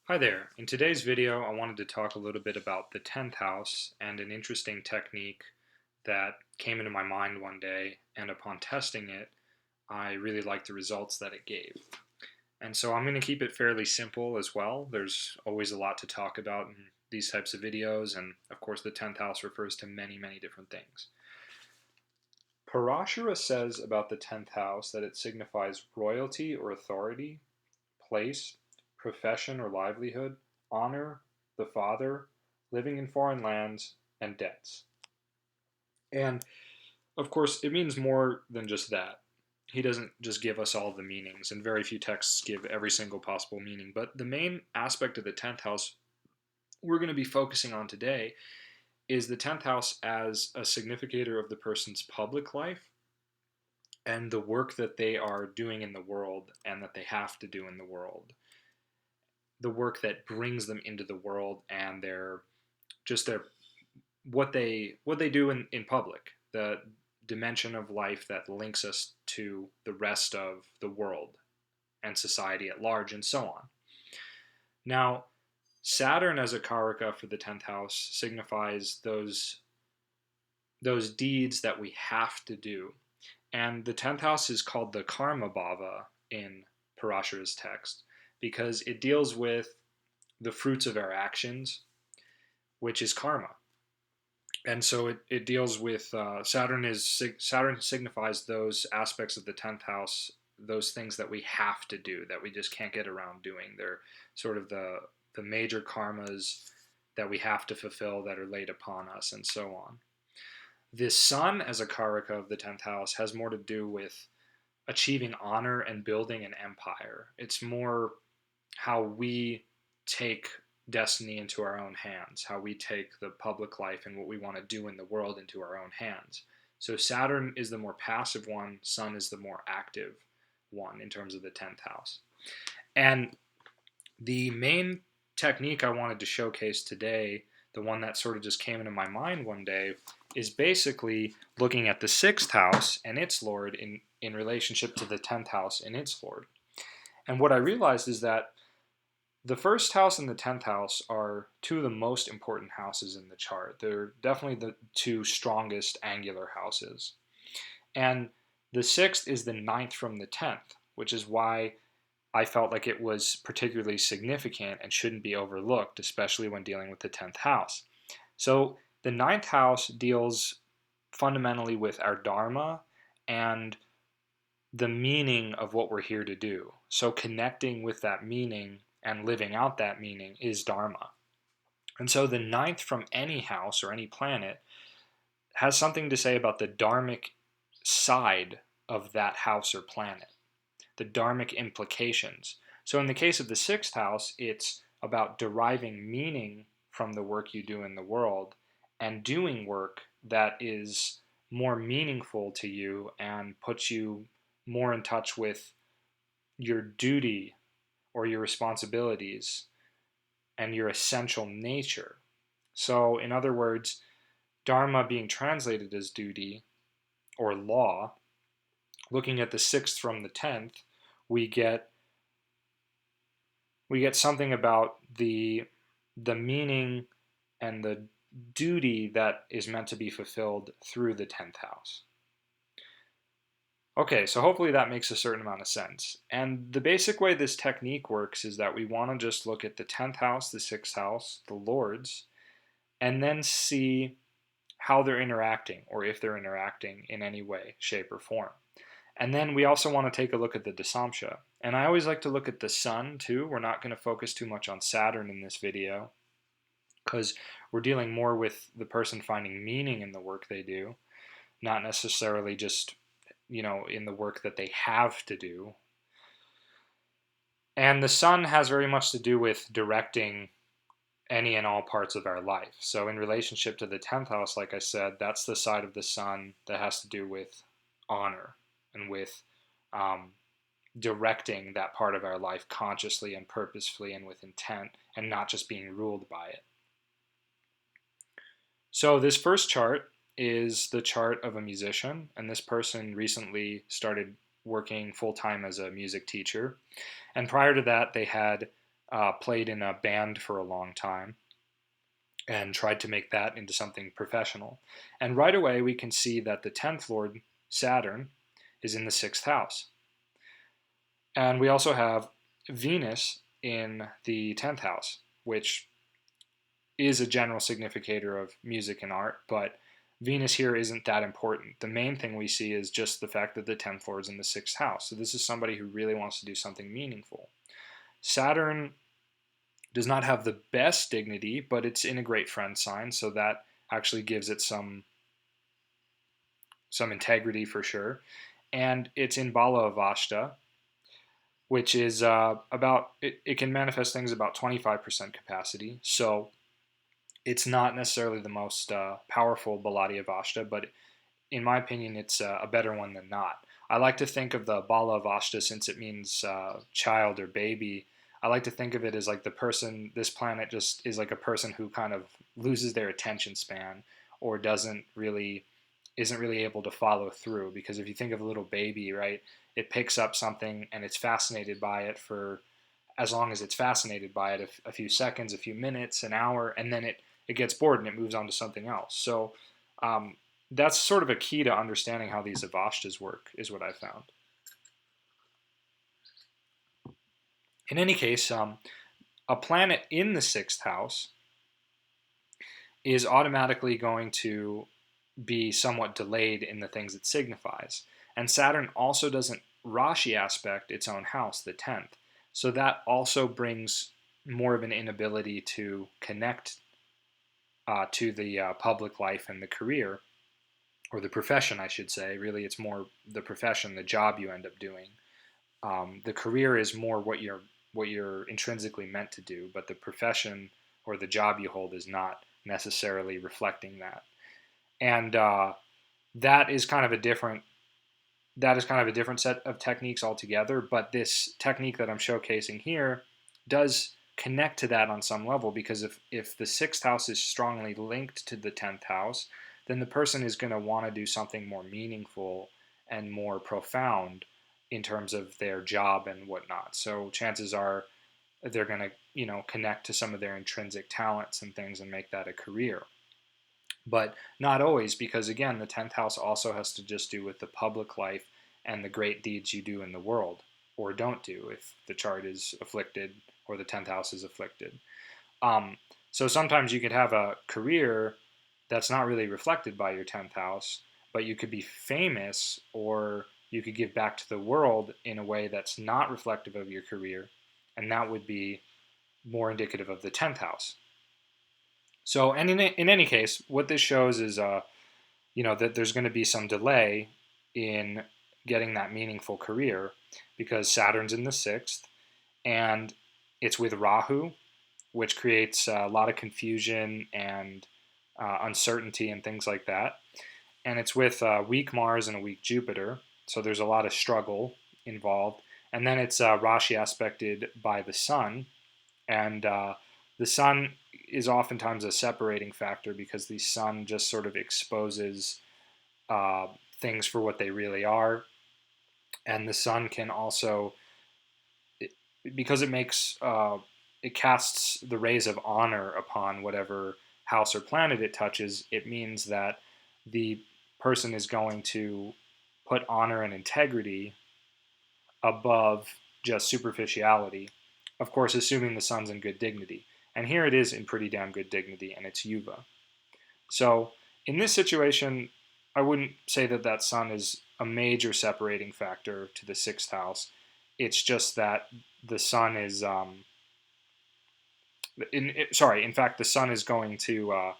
Hi there. In today's video, I wanted to talk a little bit about the 10th house and an interesting technique that came into my mind one day, and upon testing it, I really liked the results that it gave. And so I'm going to keep it fairly simple as well. There's always a lot to talk about in these types of videos, and of course, the 10th house refers to many, many different things. Parashara says about the 10th house that it signifies royalty or authority, place, profession or livelihood, honor, the father, living in foreign lands, and debts. And of course, it means more than just that. He doesn't just give us all the meanings, and very few texts give every single possible meaning. But the main aspect of the 10th house we're going to be focusing on today is the 10th house as a significator of the person's public life and the work that they are doing in the world and that they have to do in the world, the work that brings them into the world, and their what they do in public, the dimension of life that links us to the rest of the world and society at large, and so on. Now, Saturn as a karaka for the 10th house signifies those deeds that we have to do. And the 10th house is called the karma bhava in Parashara's text because it deals with the fruits of our actions, which is karma. And so it deals with Saturn signifies those aspects of the 10th house, those things that we have to do that we just can't get around doing. They're sort of the major karmas that we have to fulfill that are laid upon us, and so on. The sun as a karaka of the 10th house has more to do with achieving honor and building an empire. It's more how we take destiny into our own hands, how we take the public life and what we want to do in the world into our own hands. So Saturn is the more passive one, Sun is the more active one in terms of the 10th house. And the main technique I wanted to showcase today, the one that sort of just came into my mind one day, is basically looking at the 6th house and its lord in relationship to the 10th house and its lord. And what I realized is that the first house and the 10th house are two of the most important houses in the chart. They're definitely the two strongest angular houses. And the sixth is the ninth from the 10th, which is why I felt like it was particularly significant and shouldn't be overlooked, especially when dealing with the 10th house. So the ninth house deals fundamentally with our dharma and the meaning of what we're here to do. So connecting with that meaning and living out that meaning is dharma. And so the ninth from any house or any planet has something to say about the dharmic side of that house or planet, the dharmic implications. So in the case of the sixth house, it's about deriving meaning from the work you do in the world and doing work that is more meaningful to you and puts you more in touch with your duty or your responsibilities and your essential nature. So, in other words, dharma being translated as duty or law, looking at the sixth from the 10th, we get something about the meaning and the duty that is meant to be fulfilled through the 10th house. Okay, so hopefully that makes a certain amount of sense. And the basic way this technique works is that we want to just look at the 10th house, the 6th house, the lords, and then see how they're interacting or if they're interacting in any way, shape, or form. And then we also want to take a look at the Dasamsha. And I always like to look at the sun too. We're not going to focus too much on Saturn in this video because we're dealing more with the person finding meaning in the work they do, not necessarily just in the work that they have to do. And the sun has very much to do with directing any and all parts of our life. So in relationship to the 10th house, like I said, that's the side of the sun that has to do with honor and with directing that part of our life consciously and purposefully and with intent and not just being ruled by it. So this first chart is the chart of a musician, and this person recently started working full-time as a music teacher. And prior to that, they had played in a band for a long time and tried to make that into something professional. And right away, we can see that the 10th Lord, Saturn, is in the 6th house. And we also have Venus in the 10th house, which is a general significator of music and art, but Venus here isn't that important. The main thing we see is just the fact that the 10th Lord is in the 6th house. So this is somebody who really wants to do something meaningful. Saturn does not have the best dignity, but it's in a great friend sign, so that actually gives it some integrity for sure. And it's in Bala Avashta, which is it can manifest things about 25% capacity. So it's not necessarily the most powerful Baladi Avashta, but in my opinion, it's a better one than not. I like to think of the Bala Avashta, since it means child or baby. I like to think of it as like this planet just is like a person who kind of loses their attention span or isn't really able to follow through. Because if you think of a little baby, right, it picks up something and it's fascinated by it for as long as it's fascinated by it, a few seconds, a few minutes, an hour, and then it gets bored and it moves on to something else. So that's sort of a key to understanding how these avashtas work, is what I found. In any case, a planet in the 6th house is automatically going to be somewhat delayed in the things it signifies. And Saturn also doesn't Rashi aspect its own house, the 10th. So that also brings more of an inability to connect to the public life and the career, or the profession, I should say. Really, it's more the profession, the job you end up doing. The career is more what you're intrinsically meant to do, but the profession or the job you hold is not necessarily reflecting that. And that is kind of a different set of techniques altogether. But this technique that I'm showcasing here does connect to that on some level, because if the 6th house is strongly linked to the 10th house, then the person is going to want to do something more meaningful and more profound in terms of their job and whatnot. So chances are they're going to, connect to some of their intrinsic talents and things and make that a career. But not always, because again, the 10th house also has to just do with the public life and the great deeds you do in the world, or don't do if the chart is afflicted or the 10th house is afflicted. So sometimes you could have a career that's not really reflected by your 10th house, but you could be famous, or you could give back to the world in a way that's not reflective of your career, and that would be more indicative of the 10th house. So, and in any case, what this shows is, that there's going to be some delay in getting that meaningful career, because Saturn's in the 6th, and it's with Rahu, which creates a lot of confusion and uncertainty and things like that. And it's with a weak Mars and a weak Jupiter, so there's a lot of struggle involved. And then it's Rashi aspected by the Sun, and the Sun is oftentimes a separating factor, because the Sun just sort of exposes things for what they really are. And the Sun can also, because it casts the rays of honor upon whatever house or planet it touches, it means that the person is going to put honor and integrity above just superficiality, of course, assuming the Sun's in good dignity. And here it is in pretty damn good dignity, and it's Yuva. So in this situation, I wouldn't say that Sun is a major separating factor to the 6th house. It's just that the Sun is, in fact, the Sun is going to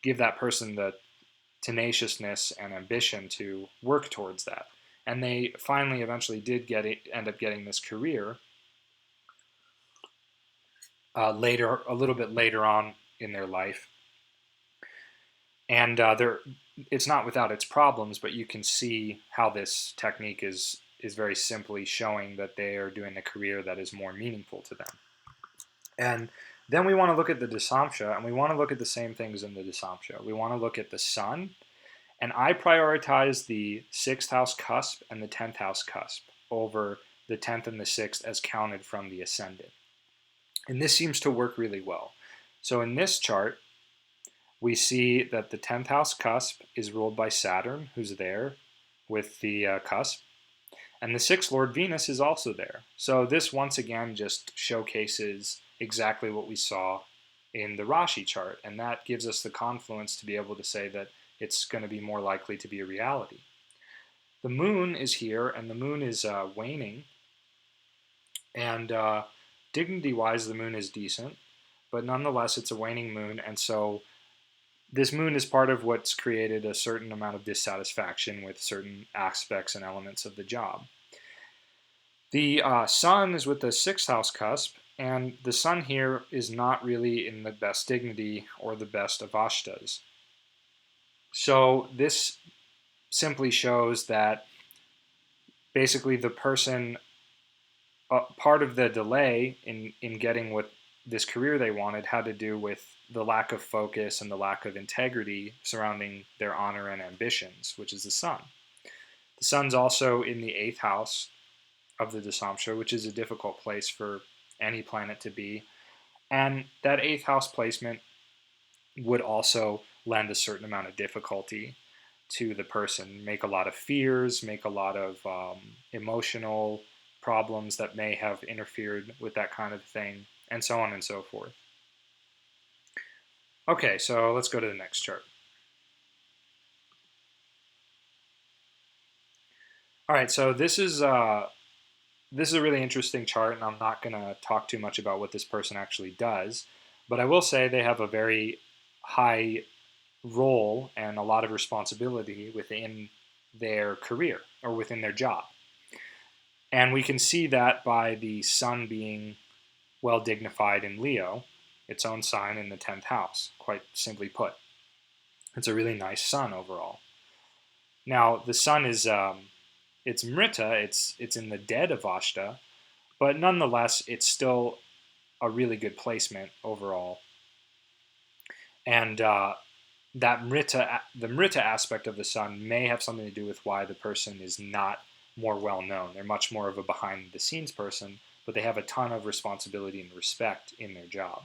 give that person the tenaciousness and ambition to work towards that. And they finally, eventually, did end up getting this career a little bit later on in their life. And it's not without its problems, but you can see how this technique is very simply showing that they are doing a career that is more meaningful to them. And then we want to look at the Dasamsha, and we want to look at the same things in the Dasamsha. We want to look at the Sun, and I prioritize the 6th house cusp and the 10th house cusp over the 10th and the 6th as counted from the ascendant. And this seems to work really well. So in this chart, we see that the 10th house cusp is ruled by Saturn, who's there with the cusp. And the 6th Lord Venus is also there. So this once again just showcases exactly what we saw in the Rashi chart. And that gives us the confluence to be able to say that it's going to be more likely to be a reality. The moon is here, and the moon is waning. And dignity-wise, the moon is decent. But nonetheless, it's a waning moon. And so this moon is part of what's created a certain amount of dissatisfaction with certain aspects and elements of the job. The sun is with the 6th house cusp, and the sun here is not really in the best dignity or the best avashtas. So this simply shows that basically the person, part of the delay in getting what this career they wanted had to do with the lack of focus and the lack of integrity surrounding their honor and ambitions, which is the sun. The sun's also in the 8th house of the Dasamsha, which is a difficult place for any planet to be. And that 8th house placement would also lend a certain amount of difficulty to the person, make a lot of fears, make a lot of emotional problems that may have interfered with that kind of thing, and so on and so forth. Okay, so let's go to the next chart. All right, so this is a really interesting chart, and I'm not going to talk too much about what this person actually does, but I will say they have a very high role and a lot of responsibility within their career or within their job. And we can see that by the sun being well dignified in Leo, its own sign in the 10th house, quite simply put. It's a really nice sun overall. Now, the sun is, it's Mrita, it's in the dead of Vashta, but nonetheless, it's still a really good placement overall. And that the Mrita aspect of the sun may have something to do with why the person is not more well known. They're much more of a behind the scenes person, but they have a ton of responsibility and respect in their job.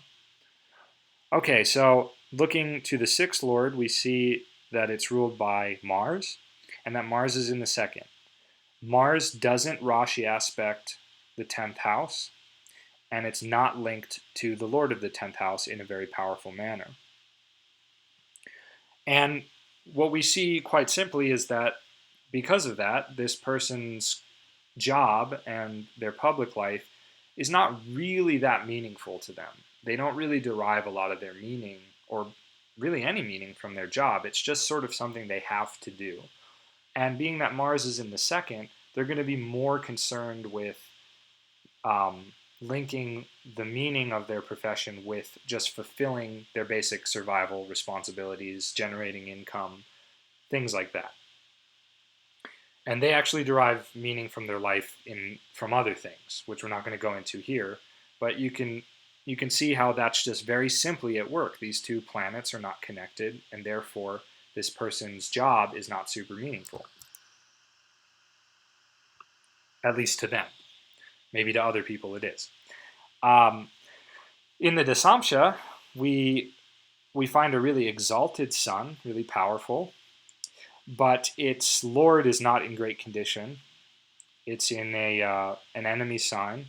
Okay, so looking to the 6th Lord, we see that it's ruled by Mars, and that Mars is in the 2nd. Mars doesn't Rashi aspect the 10th house, and it's not linked to the Lord of the 10th house in a very powerful manner. And what we see quite simply is that because of that, this person's job and their public life is not really that meaningful to them. They don't really derive a lot of their meaning or really any meaning from their job. It's just sort of something they have to do. And being that Mars is in the 2nd, they're going to be more concerned with linking the meaning of their profession with just fulfilling their basic survival responsibilities, generating income, things like that. And they actually derive meaning from their life from other things, which we're not going to go into here. But you can see how that's just very simply at work. These two planets are not connected, and therefore this person's job is not super meaningful. At least to them. Maybe to other people it is. In the Dasamsha, we find a really exalted sun, really powerful, but its lord is not in great condition. It's in an enemy sign,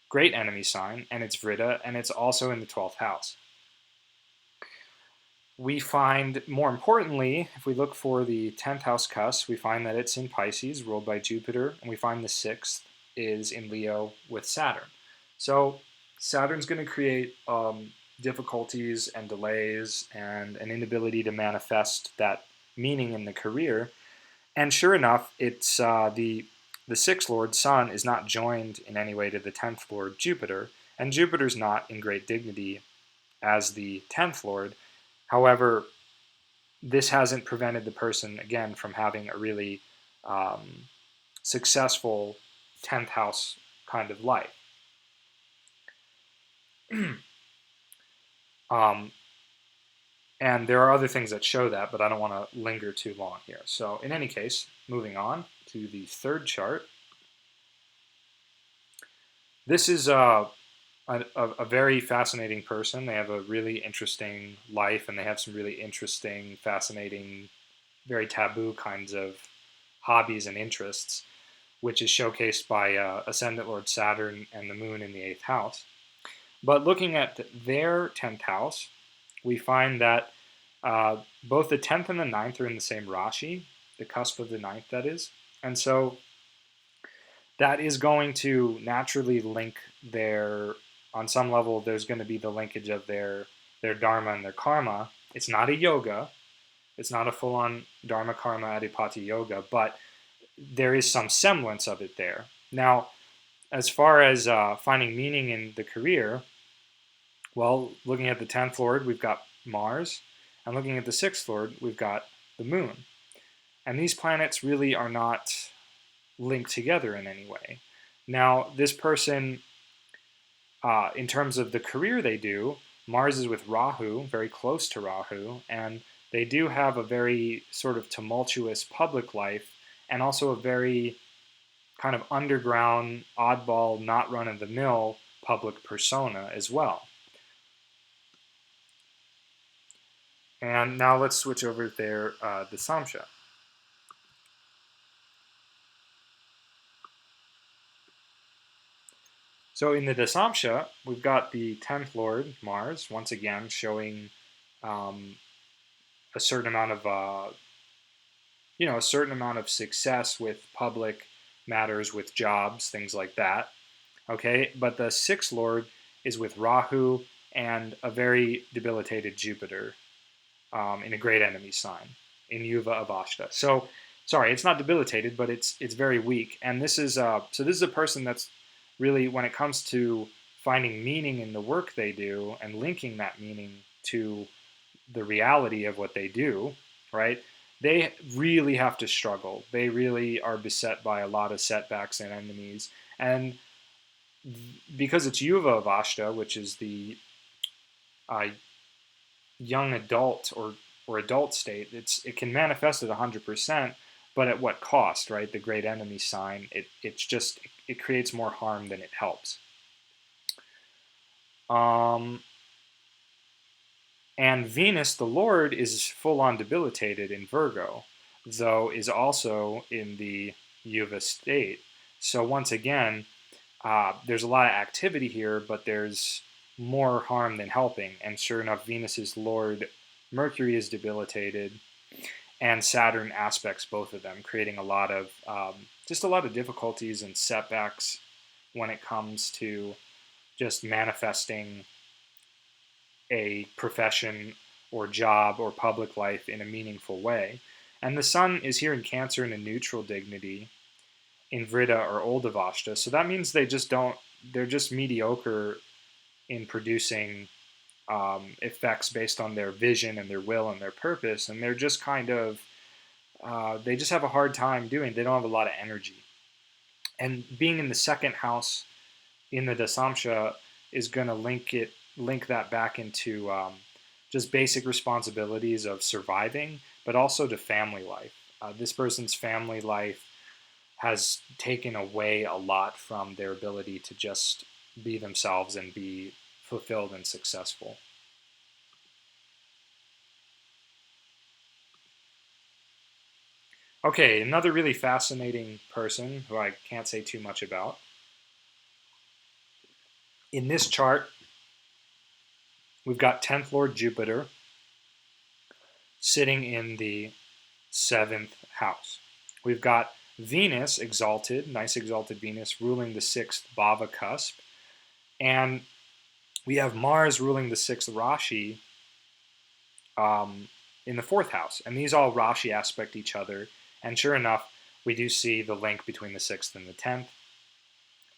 great enemy sign, and it's Vritta, and it's also in the 12th house. We find, more importantly, if we look for the 10th house cusp, we find that it's in Pisces, ruled by Jupiter, and we find the 6th is in Leo with Saturn. So Saturn's going to create difficulties and delays and an inability to manifest that meaning in the career. And sure enough, it's the 6th Lord, Sun, is not joined in any way to the 10th Lord, Jupiter, and Jupiter's not in great dignity as the 10th Lord. However, this hasn't prevented the person, again, from having a really successful 10th house kind of life. And there are other things that show that, but I don't want to linger too long here. So in any case, moving on to the third chart. This is a very fascinating person. They have a really interesting life, and they have some really interesting, fascinating, very taboo kinds of hobbies and interests, which is showcased by Ascendant Lord Saturn and the Moon in the 8th house. But looking at their 10th house, we find that both the 10th and the 9th are in the same Rashi, the cusp of the 9th, that is. And so that is going to naturally link on some level, there's going to be the linkage of their dharma and their karma. It's not a yoga. It's not a full-on dharma karma adipati yoga, but there is some semblance of it there. Now, as far as finding meaning in the career, well, looking at the 10th Lord, we've got Mars, and looking at the 6th Lord, we've got the Moon. And these planets really are not linked together in any way. Now, this person, in terms of the career they do, Mars is with Rahu, very close to Rahu, and they do have a very sort of tumultuous public life, and also a very kind of underground, oddball, not run-of-the-mill public persona as well. And now let's switch over there, the Samsha. So in the Dasamsha, we've got the 10th Lord, Mars, once again showing a certain amount of, a certain amount of success with public matters, with jobs, things like that. Okay, but the 6th Lord is with Rahu and a very debilitated Jupiter in a great enemy sign, in Yuva Avashta. So, sorry, it's not debilitated, but it's very weak. And this is this is a person that's really, when it comes to finding meaning in the work they do and linking that meaning to the reality of what they do, right? They really have to struggle. They really are beset by a lot of setbacks and enemies. And because it's Yuva Avashta, which is the young adult or adult state, it can manifest at 100%, but at what cost, right? The great enemy sign, it creates more harm than it helps. And Venus, the Lord, is full-on debilitated in Virgo, though is also in the Yuva state. So once again, there's a lot of activity here, but there's more harm than helping. And sure enough, Venus's Lord, Mercury, is debilitated, and Saturn aspects both of them, creating a lot of just a lot of difficulties and setbacks when it comes to just manifesting a profession or job or public life in a meaningful way. And the Sun is here in Cancer in a neutral dignity in Vriddha or Old Avashta. So that means they're just mediocre in producing effects based on their vision and their will and their purpose. And they're just kind of, they just have a hard time they don't have a lot of energy. And being in the 2nd house in the Dasamsha is going to link that back into just basic responsibilities of surviving, but also to family life. This person's family life has taken away a lot from their ability to just be themselves and be fulfilled and successful. Okay, another really fascinating person who I can't say too much about. In this chart, we've got 10th Lord Jupiter sitting in the 7th house. We've got Venus exalted, nice exalted Venus, ruling the 6th Bhava cusp. And we have Mars ruling the 6th Rashi in the 4th house. And these all Rashi aspect each other. And sure enough, we do see the link between the 6th and the 10th,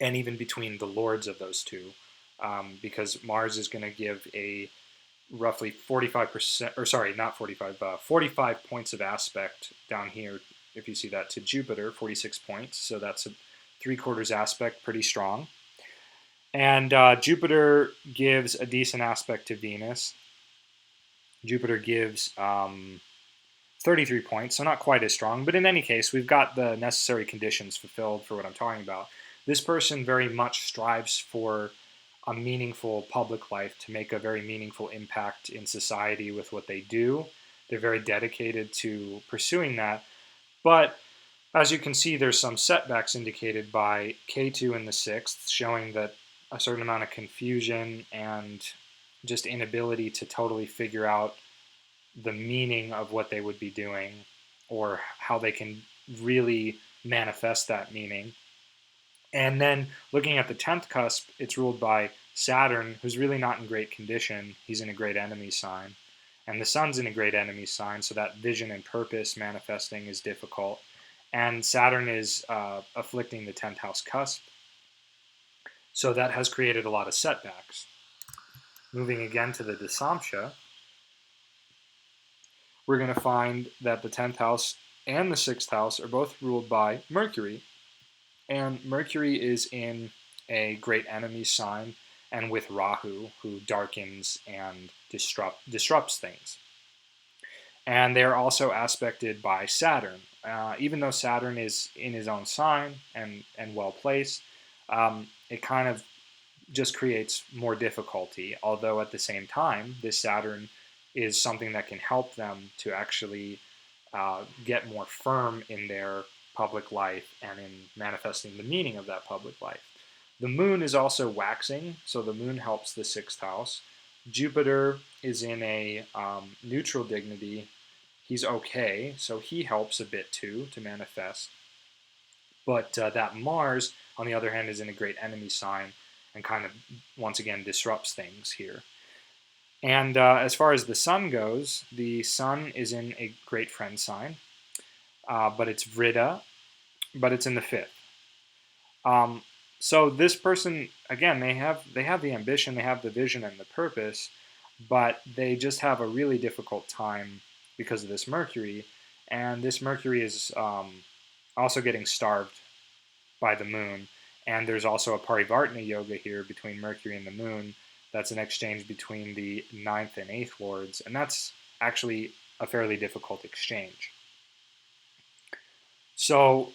and even between the lords of those two, because Mars is going to give a roughly 45%, or sorry, not 45, 45 points of aspect down here, if you see that, to Jupiter, 46 points. So that's a 3/4 aspect, pretty strong. And Jupiter gives a decent aspect to Venus. Jupiter gives 33 points, so not quite as strong. But in any case, we've got the necessary conditions fulfilled for what I'm talking about. This person very much strives for a meaningful public life, to make a very meaningful impact in society with what they do. They're very dedicated to pursuing that. But as you can see, there's some setbacks indicated by K2 in the sixth, showing that a certain amount of confusion and just inability to totally figure out the meaning of what they would be doing or how they can really manifest that meaning. And then looking at the 10th cusp, it's ruled by Saturn, who's really not in great condition. He's in a great enemy sign. And the sun's in a great enemy sign, so that vision and purpose manifesting is difficult. And Saturn is afflicting the 10th house cusp. So that has created a lot of setbacks. Moving again to the Dasamsha, we're going to find that the 10th house and the 6th house are both ruled by Mercury. And Mercury is in a great enemy sign and with Rahu, who darkens and disrupts things. And they're also aspected by Saturn. Even though Saturn is in his own sign and well placed, it kind of just creates more difficulty. Although at the same time, this Saturn is something that can help them to actually get more firm in their public life and in manifesting the meaning of that public life. The moon is also waxing, so the moon helps the sixth house. Jupiter is in a neutral dignity. He's okay, so he helps a bit too to manifest. But that Mars, on the other hand, is in a great enemy sign and kind of, once again, disrupts things here. And as far as the sun goes, the sun is in a great friend sign, but it's Vriddha, but it's in the fifth. So this person, again, they have the ambition, they have the vision and the purpose, but they just have a really difficult time because of this Mercury. And this Mercury is also getting starved by the moon. And there's also a Parivartana yoga here between Mercury and the moon. That's an exchange between the ninth and eighth lords. And that's actually a fairly difficult exchange. So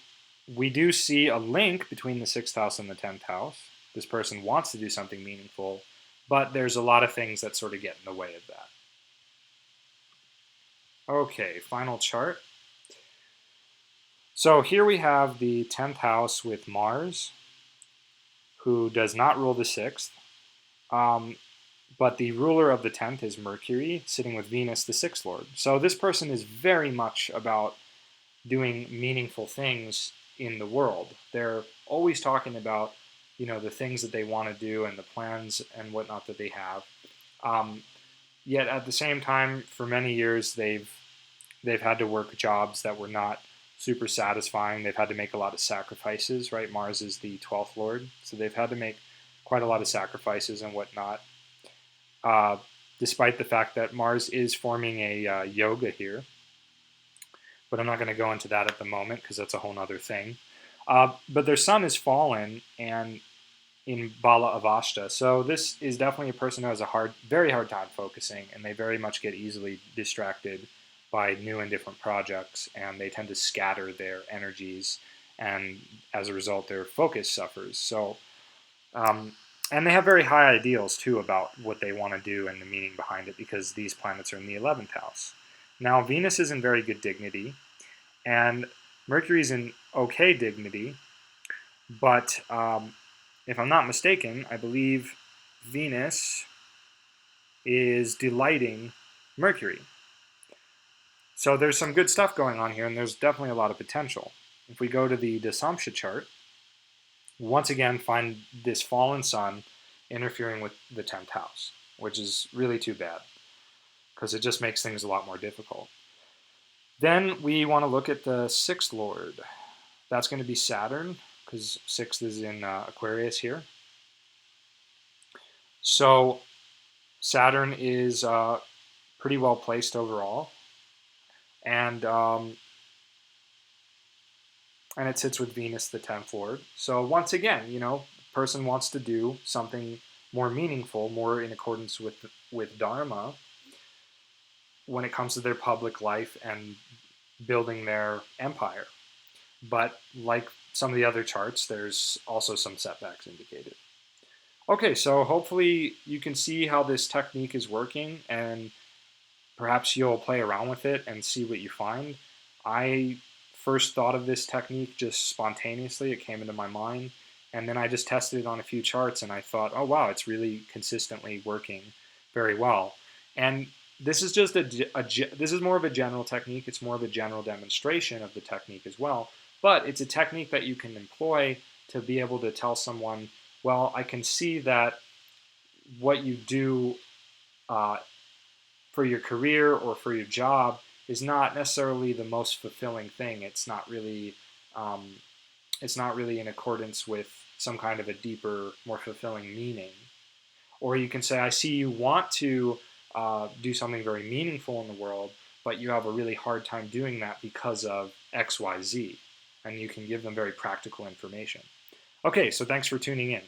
we do see a link between the sixth house and the 10th house. This person wants to do something meaningful, but there's a lot of things that sort of get in the way of that. Okay, final chart. So here we have the 10th house with Mars, who does not rule the 6th. But the ruler of the 10th is Mercury, sitting with Venus, the 6th lord. So this person is very much about doing meaningful things in the world. They're always talking about, the things that they want to do and the plans and whatnot that they have. Yet at the same time, for many years, they've had to work jobs that were not super satisfying. They've had to make a lot of sacrifices, right? Mars is the 12th lord, so they've had to make quite a lot of sacrifices and whatnot. Despite the fact that Mars is forming a yoga here. But I'm not going to go into that at the moment because that's a whole other thing. But their sun is fallen and in Bala Avashta. So this is definitely a person who has a very hard time focusing, and they very much get easily distracted by new and different projects, and they tend to scatter their energies, and as a result, their focus suffers. So, and they have very high ideals too about what they want to do and the meaning behind it, because these planets are in the 11th house. Now, Venus is in very good dignity, and Mercury's in okay dignity, but if I'm not mistaken, I believe Venus is delighting Mercury. So there's some good stuff going on here, and there's definitely a lot of potential. If we go to the Dasamsha chart, once again find this fallen sun interfering with the 10th house, which is really too bad, because it just makes things a lot more difficult. Then we want to look at the 6th lord. That's going to be Saturn, because 6th is in Aquarius here. So Saturn is pretty well placed overall. And it sits with Venus, the 10th lord. So once again, person wants to do something more meaningful, more in accordance with Dharma when it comes to their public life and building their empire. But like some of the other charts, there's also some setbacks indicated. Okay, so hopefully you can see how this technique is working, and perhaps you'll play around with it and see what you find. I first thought of this technique just spontaneously, it came into my mind, and then I just tested it on a few charts and I thought, oh wow, it's really consistently working very well. And this is just this is more of a general technique, it's more of a general demonstration of the technique as well, but it's a technique that you can employ to be able to tell someone, well, I can see that what you do uh, for your career or for your job is not necessarily the most fulfilling thing. Um, it's not really in accordance with some kind of a deeper, more fulfilling meaning. Or you can say, I see you want to do something very meaningful in the world, but you have a really hard time doing that because of X, Y, Z. And you can give them very practical information. Okay, so thanks for tuning in.